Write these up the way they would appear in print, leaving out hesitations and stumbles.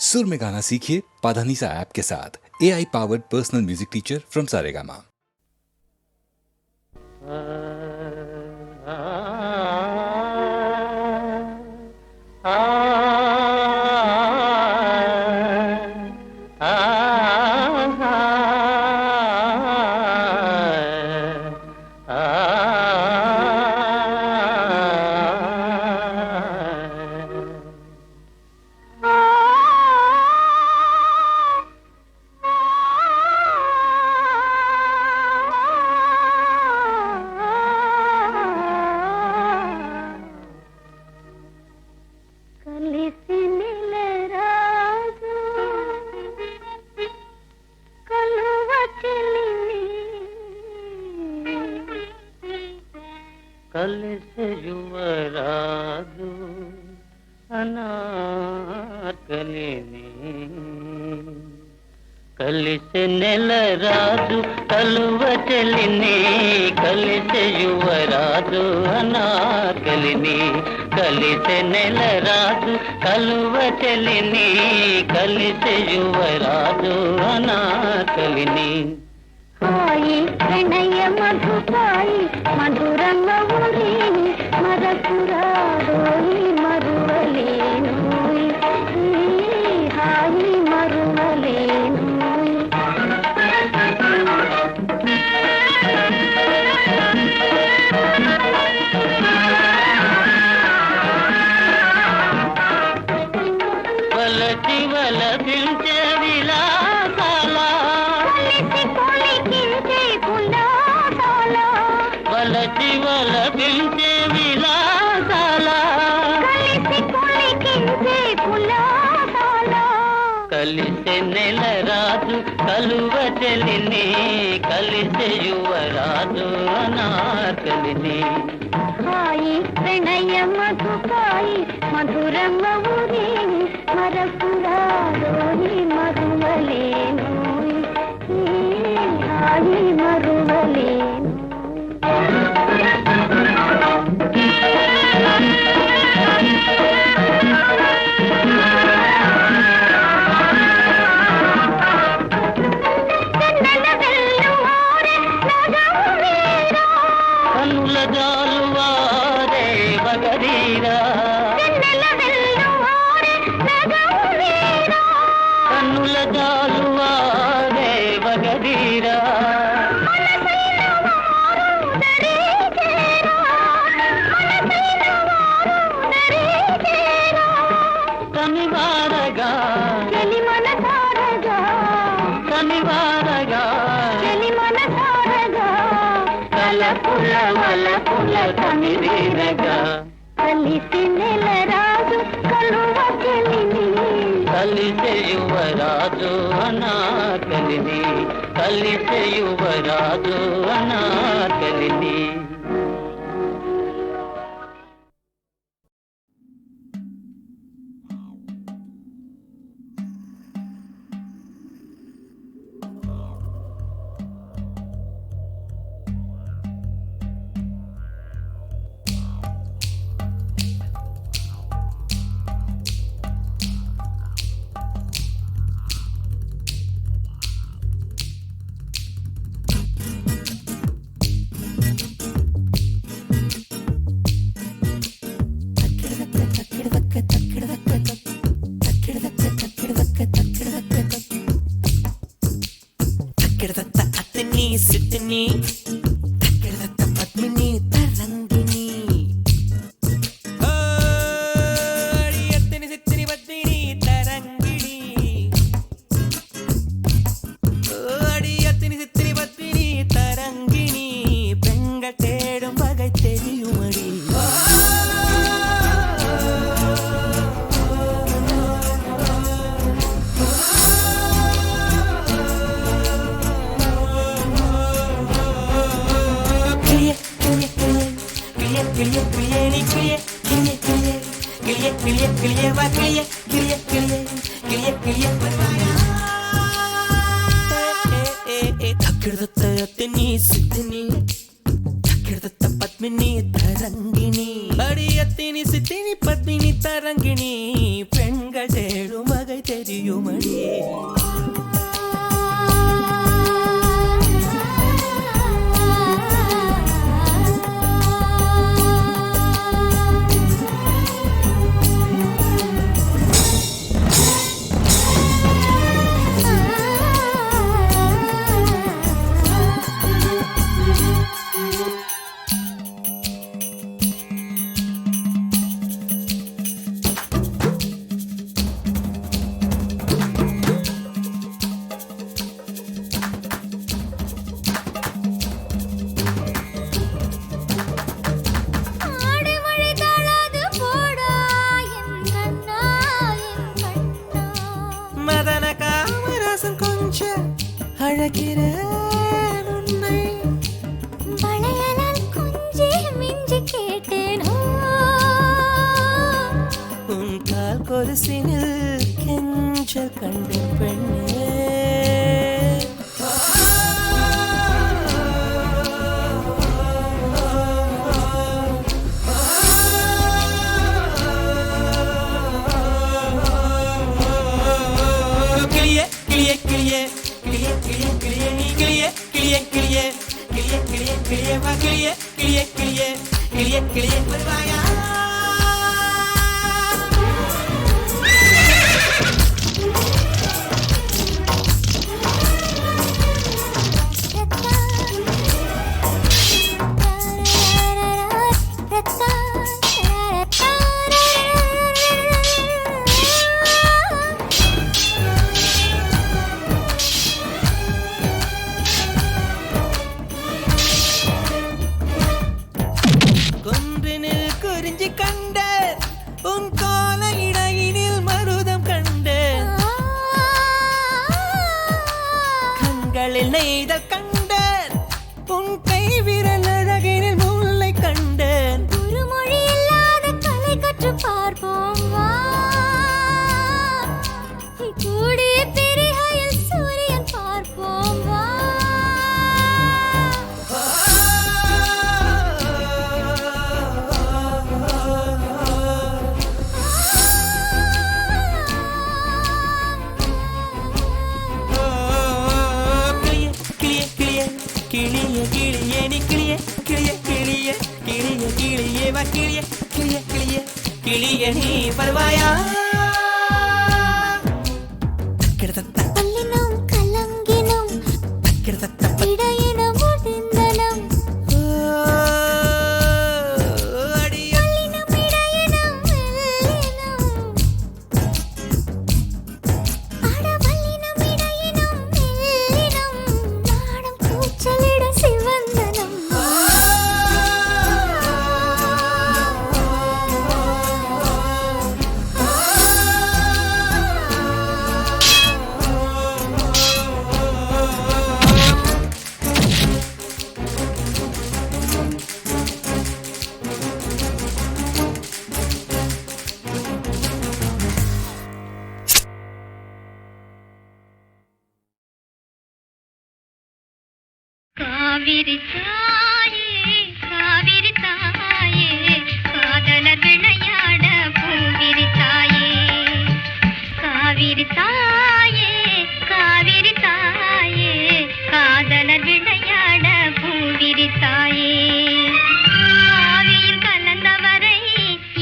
सुर में गाना सीखिए पाधानीसा ऐप के साथ। AI powered personal music teacher from Saregama. కలిసి యువరాజు అనార్కలిని కలిసి నెలరాజు కలువ చెలిని కలిసి యువరాజు అనార్కలిని కలిసి నెలరాజు కలువ చెలిని కలిసి యువరాజు అనార్కలిని హాయి ప్రణయ మధుపాయి మధురంగమురి మరపురాడోయి మరువలేను హాయి మరువలేను వలచి వలపించే విలాసాల వలచి వలపించే విలాసాల కలిసే నెలరాజు కలువ చెలిని కలిసే యువరాజు అనార్కలిని హాయి ప్రణయ మధుపాయి మధురంగమురి మరపురాడోయి మరువలేను హాయి మరువలేను కనుల జాలువారే వగరీరా కన్నుల జాలువారే వగరీరా కనివారగా కనివారగా కలపుల వలపుల కనివీరగా కలిసి నెలరాజు కలువ చెలిని కలిసే యువరాజు అనార్కలిని కలిసే యువరాజు అనార్కలిని అతని సిద్ధిని పద్మిని తరంగిణి అతని సిద్ధిని పద్మిని తరంగిణి అతని సిద్ధిని పద్మిని తరంగిణి பெங்கட்டேடும் வகை தெரியுமடி పద్మిని తరంగిణి అడియత్తిని సిద్ధిని పద్మిని తరంగిణి பெண்கள் தேடும் வகை வகை தெரியுமடி. மதன காமராசன் கொஞ்சம் அழகிறேன் உன்னை. வளையலால் கொஞ்சி மிஞ்சி கேட்டேனோ. உன் கால் கொலுசினில் கெஞ்சல் கண்டேன் பெண்ணே. கிளியே கிளியே கிளியே கிளியே கிளியே கிளியே நீ கிளியே கிளியே கிளியே கிளியே கிளியே கிளியே வா கிளியே கிளியே கிளியே கிளியே கிளியே வருவாயா. கொன்றினில் குறிஞ்சி கண்டேன் உன் கோல இடையினில் மருதம் கண்டேன். கண்களில் நெய்தல் கண்டேன் உன் கை விரல் அழகினில் முல்லை கண்டேன். ஒரு மொழி இல்லாத கலை கற்று பார்ப்போம் வா. கூடிய பெருகையில் சூரியன் பார்ப்போம் வா. கிளியே கிளியே நீ கிளியே கிளியே கிளியே கிளியே கிளியே வா கிளியே கிளியே கிளியே கிளியே நீ வருவாயா. கிடத்தத்த பல்லினம் கலங்கினம் கிடத்தத்த இடையினம் முடிந்தனம். அடிய பல்லினம் இடையினம் மெல்லினம். அட பல்லினம் இடையினம் மெல்லினம். நாடம் கூச்சலிட சிவந்தனம். காவிரி தாயே காவிரி தாயே காதலர் விளையாட பூவிரி தாயே. காவிரி தாயே காவிரி தாயே காதலர் விளையாட பூவிரி தாயே. ஆவியில் கலந்தவரை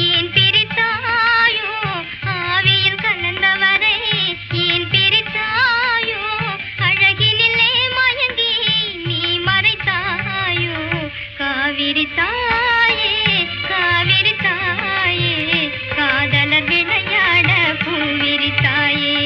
ஏன் பிரித்தாயோ. ஆவியில் கலந்தவரை ஏன் பிரித்தாயோ. அழகினிலே மயங்கி நீ மறைத்தாயோ. காவிரி தாயே காவிரி தாயே காதலர் விளையாட பூவிரி தாயே.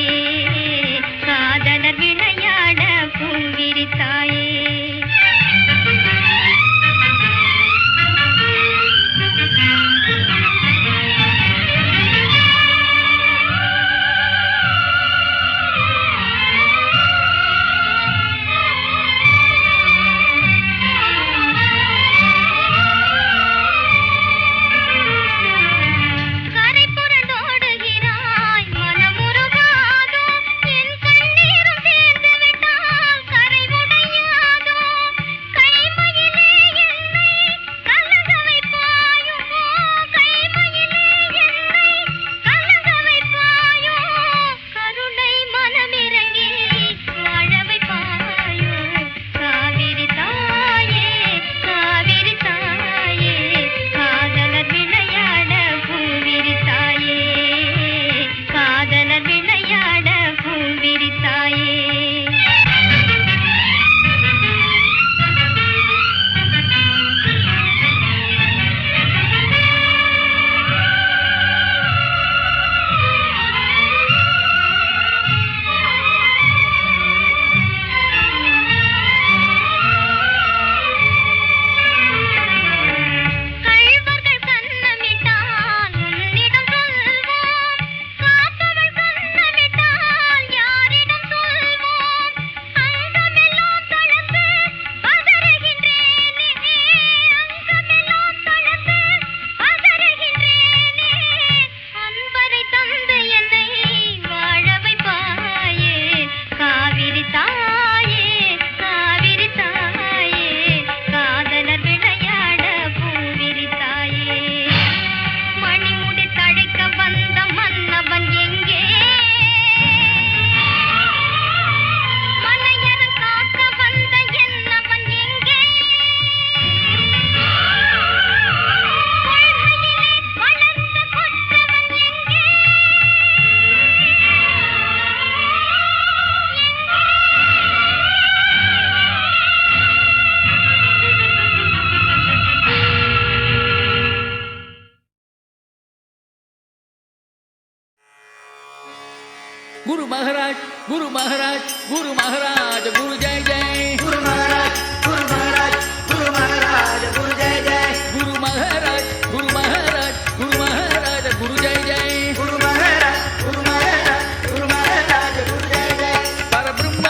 गुरु महाराज गुरु महाराज गुरु महाराज गुरु जय जय गुरु महाराज गुरु महाराज गुरु महाराज गुरु जय जय गुरु महाराज गुरु महाराज गुरु महाराज गुरु जय जय गुरु महाराज गुरु महाराज गुरु महाराज गुरु जय जय परब्रह्म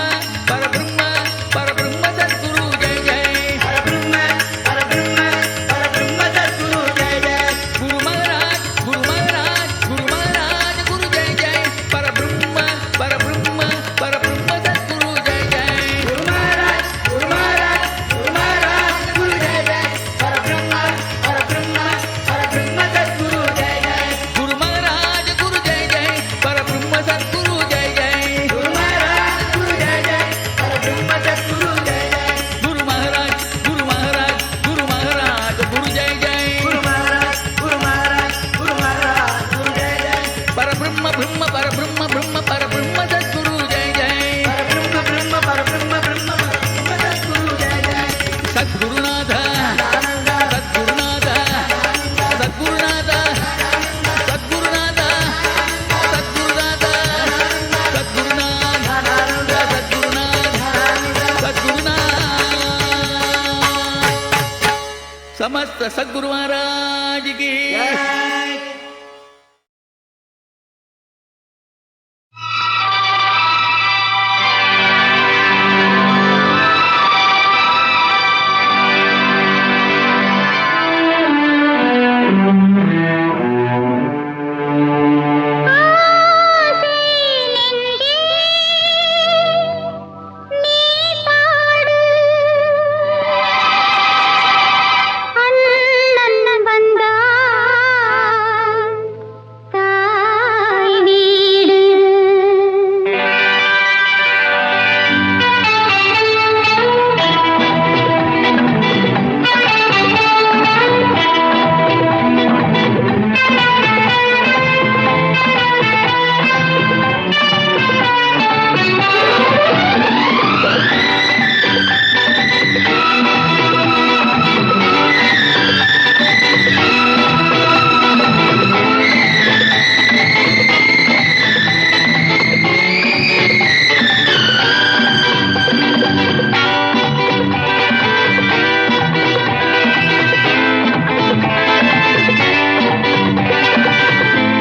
परब्रह्म परब्रह्म सद्गुरु जय जय परब्रह्म परब्रह्म परब्रह्म सद्गुरु जय जय गुरु महाराज गुरु महाराज गुरु महाराज गुरु जय जय परब्रह्म परब्रह्म परब्रह्म सद्गुरु जय जय गुरु महाराज गुरु महाराज गुरु महाराज गुरु जय जय परब्रह्म परब्रह्म परब्रह्म सद्गुरु जय जय गुरु महाराज गुरु जय जय परब्रह्म सद्गुरु जय जय गुरु महाराज गुरु जय जय परब्रह्म सद्गुरु जय जय गुरु महाराज गुरु महाराज गुरु महाराज गुरु जय जय गुरु महाराज गुरु महाराज गुरु महाराज गुरु जय जय परब्रह्म ब्रह्म परब्रह्म ब्रह्म परब्रह्म सद्गुरु जय जय परब्रह्म ब्रह्म परब्रह्म ब्रह्म परब्रह्म सद्गुरु जय जय सद्गुरुनाथ सद्गुरुनाथ सद्गुरुनाथ सद्गुरुनाथ सद्गुरुनाथ सद्गुरुनाथ सद्गुरुनाथ सद्गुरुनाथ समस्त सद्गुरु महाराज की அண்ணன் வந்தார் தாய் வீடு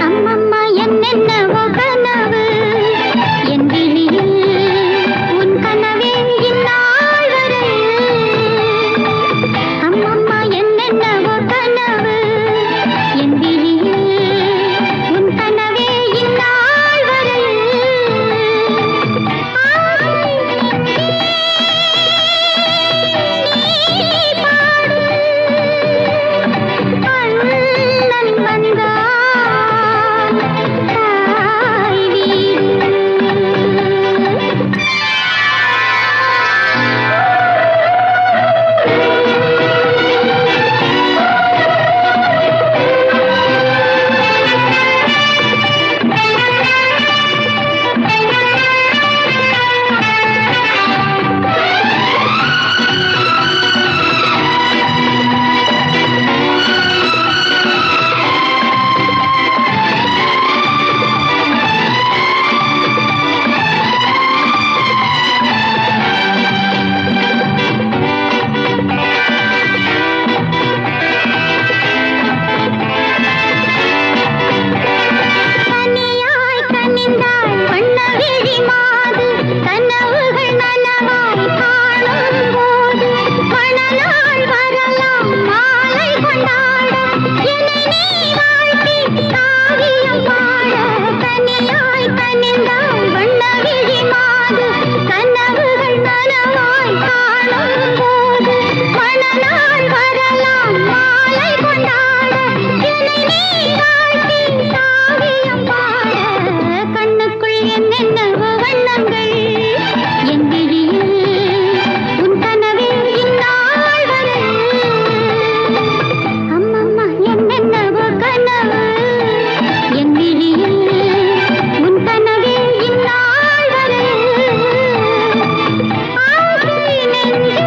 அம்மம்மா என்னென்னவோ கனவு என் விழியில் உன் கனவே இந்நாள் வரை அம்மம்மா என்னென்னவோ கனவு என் விழியில் உன் கனவே இந்நாள் வரை அண்ணன் வந்தான் தாய் வீடு கனியாய் கனிந்தாள் வண்ணவிழி மாது கனவுகள் நனவாய் காணும் போது மணநாள் வரலாம் மாலை கொண்டாட என்னை நீ வாழ்த்தி காவியம் பாட கனியாய் கனிந்தாள் வண்ணவிழி மாது கனவுகள் நனவாய் காணும் போது மணநாள் வரலாம் மாலை கொண்டாட என்னை நீ வாழ்த்தி காவியம் பாட கண்ணுக்குள் என்னென்னவோ வண்ணங்கள் என் விழியில் உன் கனவே இந்நாள் வரை அம்மம்மா என்னென்னவோ கனவு என் விழியில் உன் கனவே இந்நாள் வரை ஆசை நெஞ்சே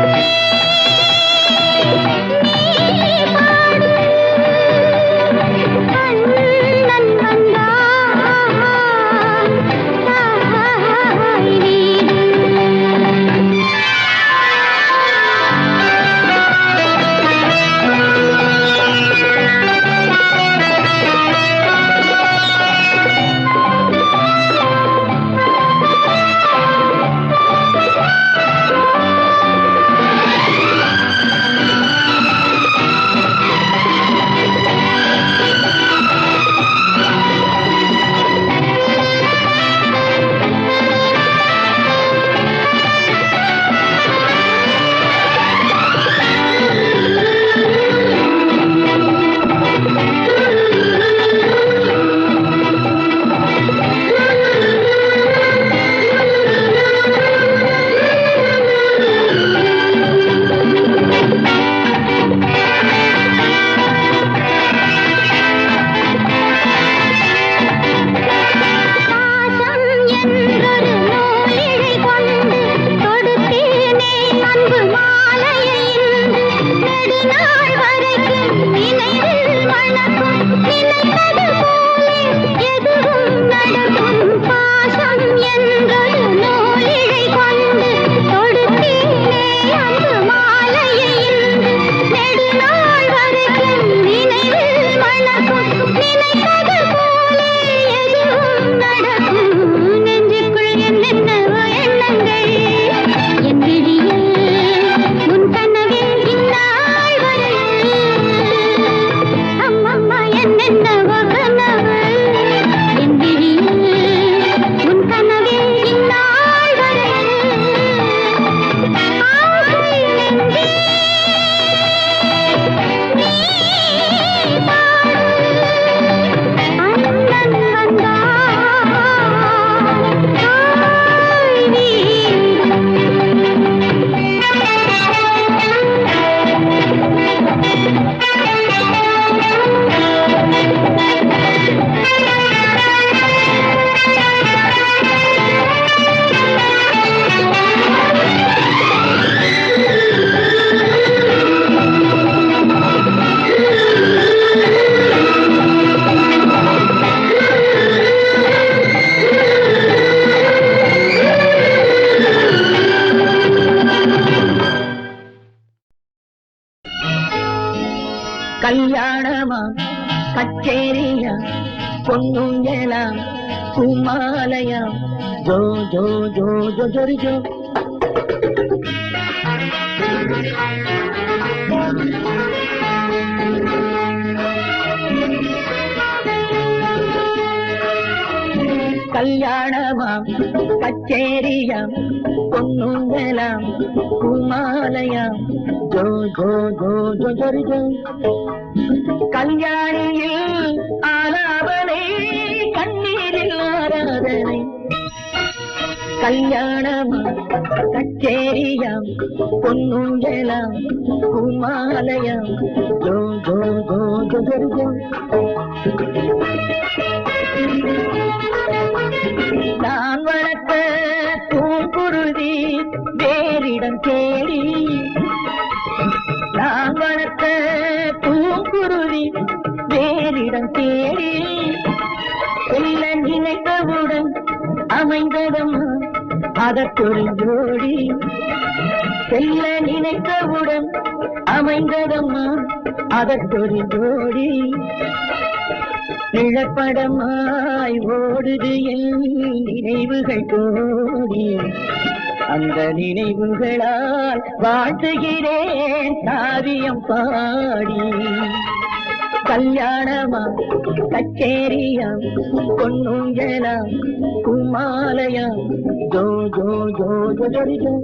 கச்சேரியா பொன்னுங்கலாம் குமாலயா ஜோ ஜோ ஜோ ஜோ ஜோரி ஜோ கல்யாணமாம் கச்சேரியாம் பொன்னுங்கலாம் குமாலயாம் ஜோ ஜோ ஜோ ஜோ ஜோரி ஜோ கல்யாணியில் ஆலாபனை கண்ணீரில் ஆராதனை கல்யாணமாம் கச்சேரியாம் பொன்னுங்கலாம் குமாலயாம் ஜோ ஜோ ஜோ ஜோ ஜோரி ஜோ நான் வளர்த்த பூங்குருதி வேறிடம் தேடி நான் வளர்த்த பூங்குருதி வேறிடம் தேடி செல்ல நினைத்தவுடன் அமைந்ததம்மா அதற்கொரு ஜோடி செல்ல நினைத்தவுடன் அமைந்ததம்மா அதற்கொரு ஜோடி நிழப்படமாய் ஓடுது என் நினைவுகள் கோடி அந்த நினைவுகளால் வாழ்த்துகிறேன் காவியம் பாடி கல்யாணமாம் கச்சேரியாம் பொன்னுங்கலாம் குமாலயாம் ஜோ ஜோ ஜோ ஜோ ஜோரி ஜோ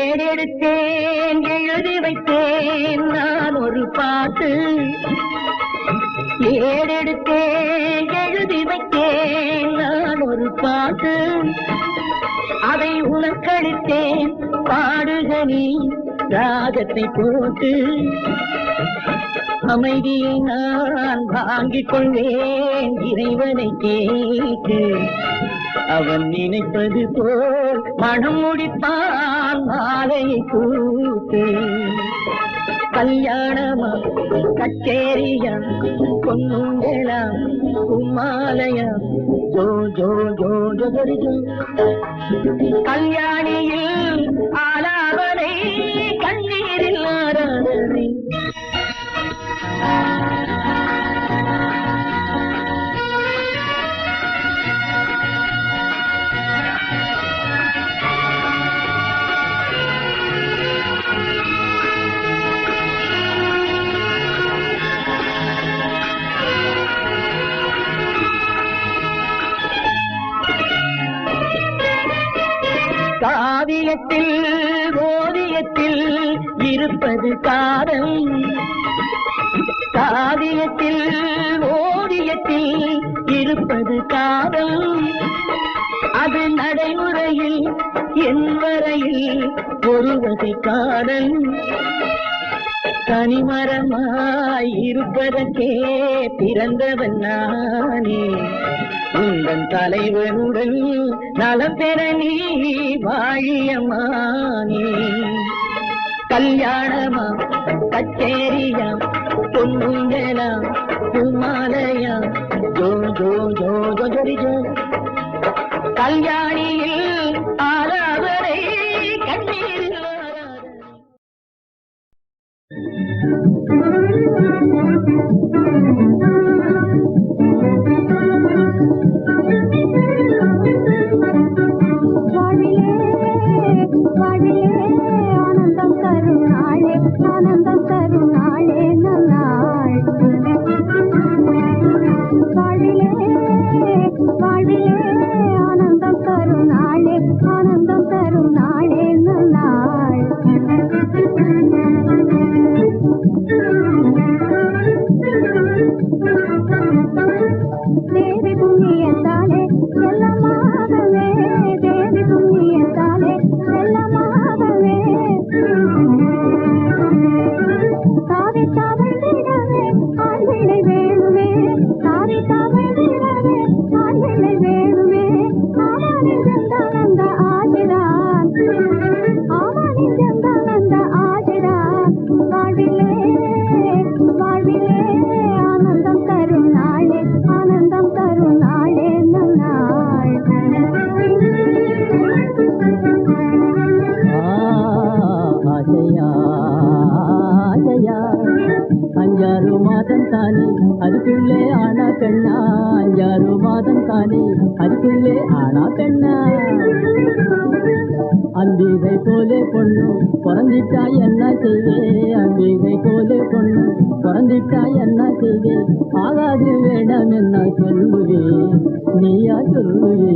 ஏறெடுத்தேன் எழுதி வைத்தேன் நான் ஒரு பாட்டு ஏறெடுத்தேன் எழுதி வைத்தேன் நான் ஒரு பாட்டு அதை உனக்களித்தேன் பாடுக நீ ராகத்தை போட்டு அமைதியை நான் வாங்கிக் கொள்வேன் இறைவனை கேட்டு அவன் நினைப்பது போல் மனம் முடிப்பான் மாலையை கூட்டு கல்யாணமா கச்சேரியா பொன்னுங்களா குமாலயா ஜோ ஜோ ஜோ ஜோ ஜோ கல்யாணியில் ஆலாபனை கண்ணீரில் ஆராதனை காவியத்தில் ஓவியத்தில் இருப்பது காதல் காவியத்தில் ஓவியத்தில் இருப்பது காதல் அது நடைமுறையில் என் வரையில் ஒரு வகை காதல் தனிமரமாய் இருப்பதற்கே பிறந்தவன் நானே உந்தன் தலைவனுடன் நலம் பெற நீ வாழியமானே கல்யாணமா கச்சேரியா பொன்னுங்களா குமாலயா ஜோ ஜோ ஜோ ஜோ ஜோரி ஜோ கல்யாணியில் ஆலாவரை கண்ணீரில் ஆனந்தம் தரும் நாளே நன்னாள் வாழ்விலே வாழ்விலே ஆனந்தம் தரும் நாளே நன்னாள் மாதம் தானே அதுக்குள்ளே ஆனா கண்ணா 5-6 மாதம் தானே அதுக்குள்ளே ஆனா கண்ணா அம்பிகை போலே பொண்ணு பிறந்திட்டா என்ன செய்வே அம்பிகை போலே பொண்ணு பிறந்திட்டா என்ன செய்வே ஆகாது வேண்டாம் என்ன சொல்லுவே நீயா சொல்லுவே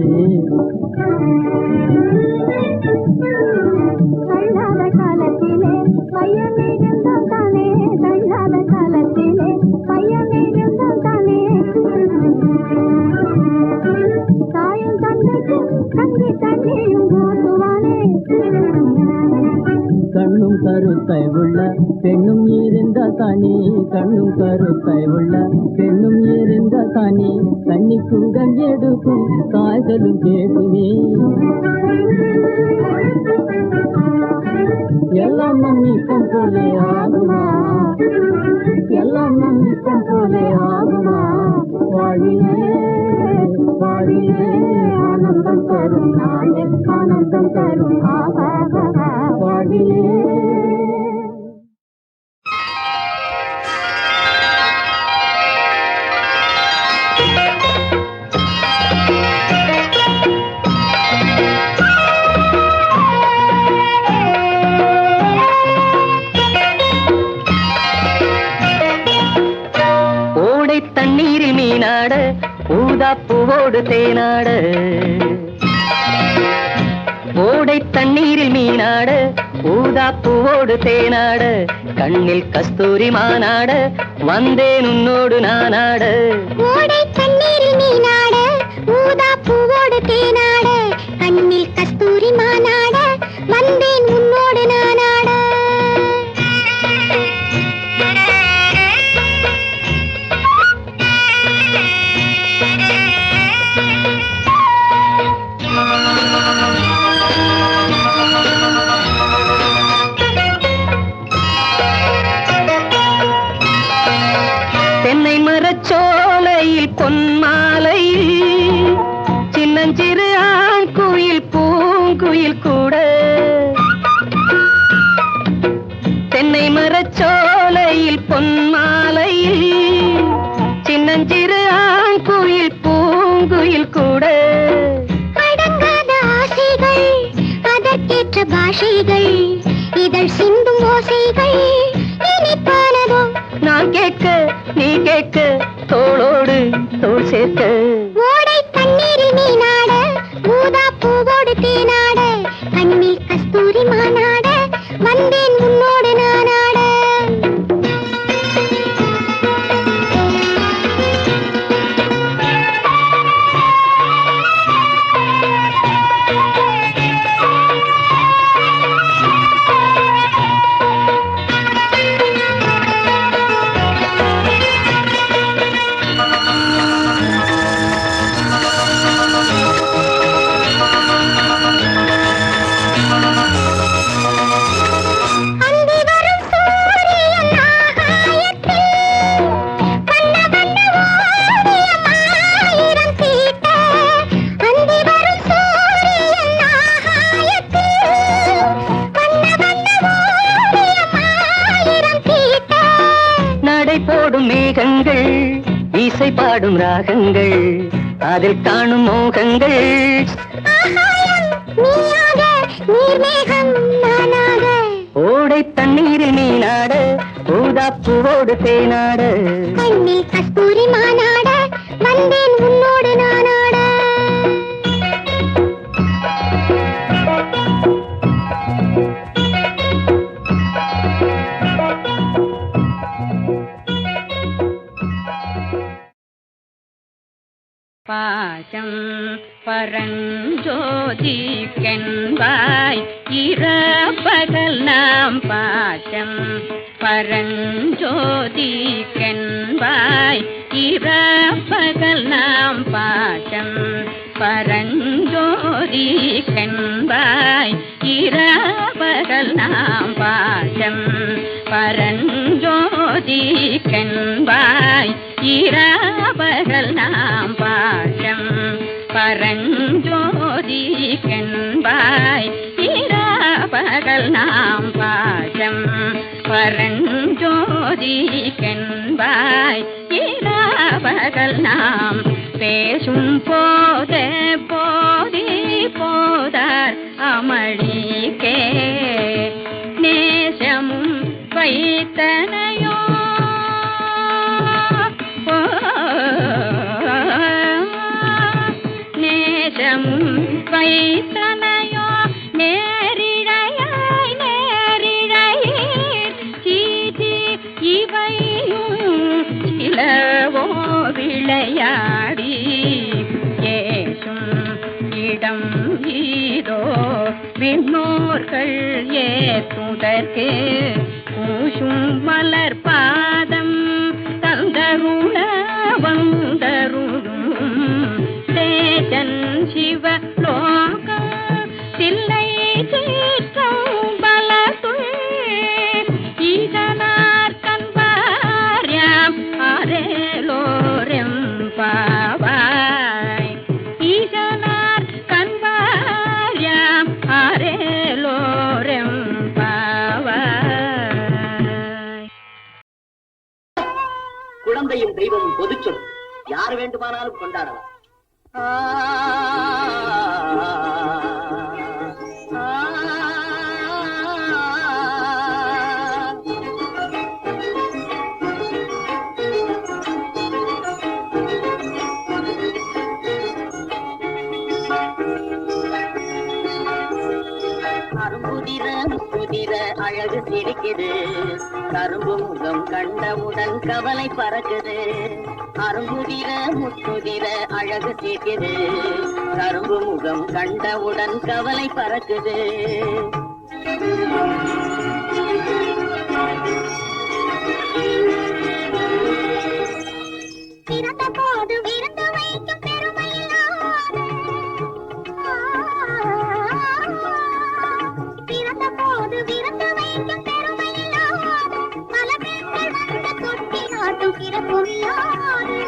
தள்ளாத காலத்திலே பையனை இருந்தால் தானே தள்ளாத காலத்திலே பையனை இருந்தால் தானே தாயும் தந்தைக்கு தங்கி தண்ணியும் போட்டுவானே கண்ணும் கருத்தை உள்ள பெண்ணும் இருந்தால் தானே கண்ணும் கருத்தை உள்ள பெண்ணும் இருந்தால் தானே கண்ணி கூடம் எடுக்கும் காய்ச்சலும் கேட்குமே எல்லாம் நம்பிக்கம் போலே ஆகுமா எல்லாம் நம்பிக்கம் போலே ஆகுமா வாழியே வாழியே ஆனந்தம் தரும் நாளே ஆனந்தம் தரும் வாழியே தண்ணீரில் மீனாட ஊதா பூவோடு தேனாட ஓடை தண்ணீரில் மீனாட ஊதா பூவோடு தேனாட கண்ணில் கஸ்தூரி மானாட வந்தேன் உன்னோடு நானாட ஓடை தண்ணீரில் மீனாட ஊதா பூவோடு தேனாட கண்ணில் கஸ்தூரி மானாட வந்தேன் உன்னோடு நானாட தென்னை மரச்சோலையில் பொன்மாலையில் சின்னஞ்சிறு ஆண் குயில் பூங்குயில் கூட தென்னை மரச்சோலையில் பொன்மாலையில் சின்னஞ்சிறு ஆண் குயில் பூங்குயில் கூட அடங்காத ஆசைகள் அதற்கேற்ற பாஷைகள் இதழ் சிந்தும் ஓசைகள் இனிப்பானதோ நான் கேட்க நீ கேட்க தோளோடு தோள் சேர்க்க ஓடை தண்ணீரில் மீனாட ஊதா பூவோடு தேனாட கண்ணில் கஸ்தூரி மானாட வந்தேன் உன்னோடு நானாட போடும் மேகங்கள் இசை பாடும் ராகங்கள் அதில் காணும் மோகங்கள் ஓடை தண்ணீரில் மீனாட ஊதா பூவோடு தேனாட கண்ணில் கஸ்தூரி மானாட வந்தேன் உன்னோடு நானாட பாசம் பரஞ்சோதிக்கென்பாய் இரப்பகல் நாம் பாசம் பரஞ்சோதிக்கென்பாய் இரப்பகல் நாம் பாசம் பரஞ்சோதிக்கென்பாய் இரப்பகல் நாம் பாசம் பரஞ்சோதிக்கென்பாய் இரப்பகல் நாம் பாசம் பரஞ்சோதிக்கென்பாய் இரப்பகல் நாம் பாசம் பரஞ்சோதிக்கென்பாய் கண்பாய் இரவகள் நாம் பேசும் போதே போதி போதார் அமளிக்கே நேசமும் வைத்தனையோ நேசமும் வைத்தனையோ நேரிழையாய் நேரிழையீர் சீதி இவையும் சிலவோ விளையாடி ஏசும் இடம் இதோ விண்ணோர்கள் ஏற்றுதற்கு பூசும் மலர் பாதம் தந்தருள வந்தருளும் தேஜன் சிவ லோகம் தில்லை தீர்த்தம் பலத்துள் ஈசனார் கண்பார்யாம் அரேலோரெம் பாவாய் ஈசனார் கண்பார்யாம் அரேலோரெம் பாவாய். குழந்தையும் தெய்வமும் பொதுச்சொல், யார் வேண்டுமானாலும் கொண்டாடலாம். அரும்புதிர முதிர அழகு சிரிக்குது, கரும்பு முகம் கண்டவுடன் கவலை பறக்குது. அரும்புதிர முத்துதிர அழகு சிரிக்குது, கரும்பு முகம் கண்டவுடன் கவலை பறக்குது. பிறந்த போது விருந்து வைக்கும் பெருமையில்லாது, பிறந்த போது விருந்து வைக்கும் பெருமையில்லாது, பல பெண்கள் வந்து தொட்டி நாட்டும் சிறப்புமில்லாது.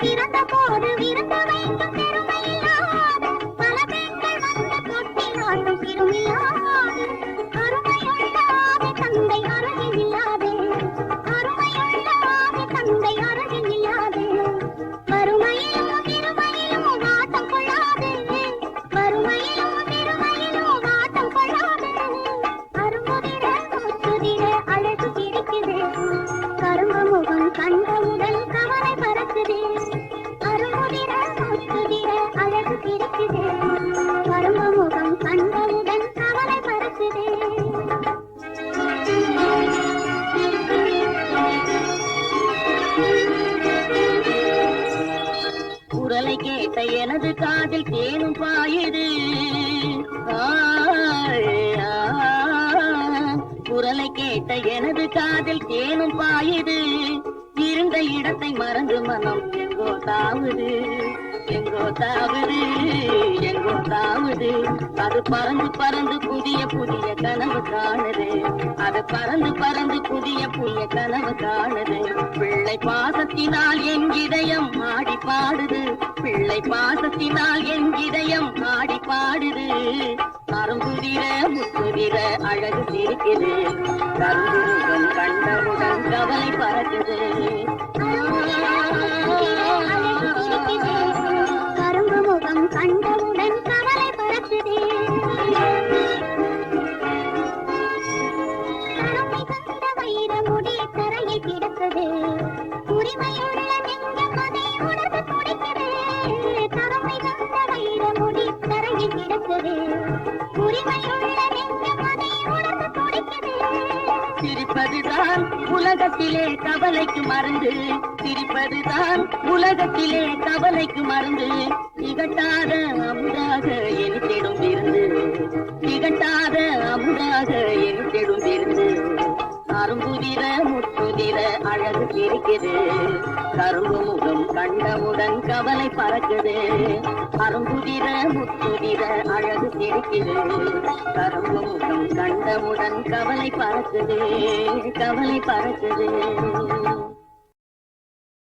பிறந்த போது விருந்து வைக்கும் பெருமையில்லாது, பல பெண்கள் வந்து தொட்டி நாட்டும் சிறுமில்லாது. அருமையுள்ளாது தந்தை அருகில் இல்லாது, அருமையுள்ளாது தந்தை அருகில் இல்லாது. வறுமையிலும் திருமையிலும் வாட்டம் கொள்ளாது, வறுமையிலும் திருமையிலும் வாட்டம் கொள்ளாது. அரும்புதிர முத்துதிர அழகு சிரிக்குது, கரும்பு முகம் கண்டவுடன் கவலை பறக்குது. அரும்புதிர முத்துதிர அழகு சிரிக்குது, கரும்பு முகம் கண்டவுடன் கவலை பறக்குது. குரலை கேட்ட எனது காதில் தேனும் பாயுது. குரலை கேட்ட எனது காதில் தேனும் பாயுது. இருந்த இடத்தை மறந்து மனம் எங்கோ தாவுது, எங்கோ தாவுது, எங்கோ தாவுது. அது பறந்து பறந்து புதிய புதிய கனவு காணுது, அது பறந்து பறந்து புதிய புதிய கனவு காணுது. பிள்ளை பாசத்தினால் என் இதயம் ஆடி பாடுது, பிள்ளை பாசத்தினால் என் இதயம் ஆடி பாடுது. அரும்புதிர முத்துதிர அழகு சிரிக்குது, கரும்புகம் கண்டவுடன் கவலை பறக்குது. கரும்பு முகம் கண்டவுடன் கவலை பறக்குது. கருமை கண்ட வைர முடி தரையில் கிடக்குது, உரிமையுள்ள நெஞ்சம் அதை உணர்ந்து துடிக்குது. கருமை கண்ட வைர முடி தரையில் கிடக்குது, உரிமையுள்ள நெஞ்சம் அதை உணர்ந்து துடிக்குது. சிரிப்பதுதான் உலகத்திலே கவலைக்கு மருந்து, சிரிப்பதுதான் உலகத்திலே கவலைக்கு மருந்து. திகட்டாத அமுதாக எனித்திடும் விருந்து, திகட்டாத அமுதாக எனித்திடும் விருந்து. அரும்புதிர முத்துதிர அழகு சிரிக்குது, கரும்பு முகம் கண்டவுடன் கவலை பறக்குது. அரும்புதிர முத்துதிர அழகு சிரிக்குது, கரும்பு முகம் கண்டவுடன் கவலை பறக்குது, கவலை பறக்குது.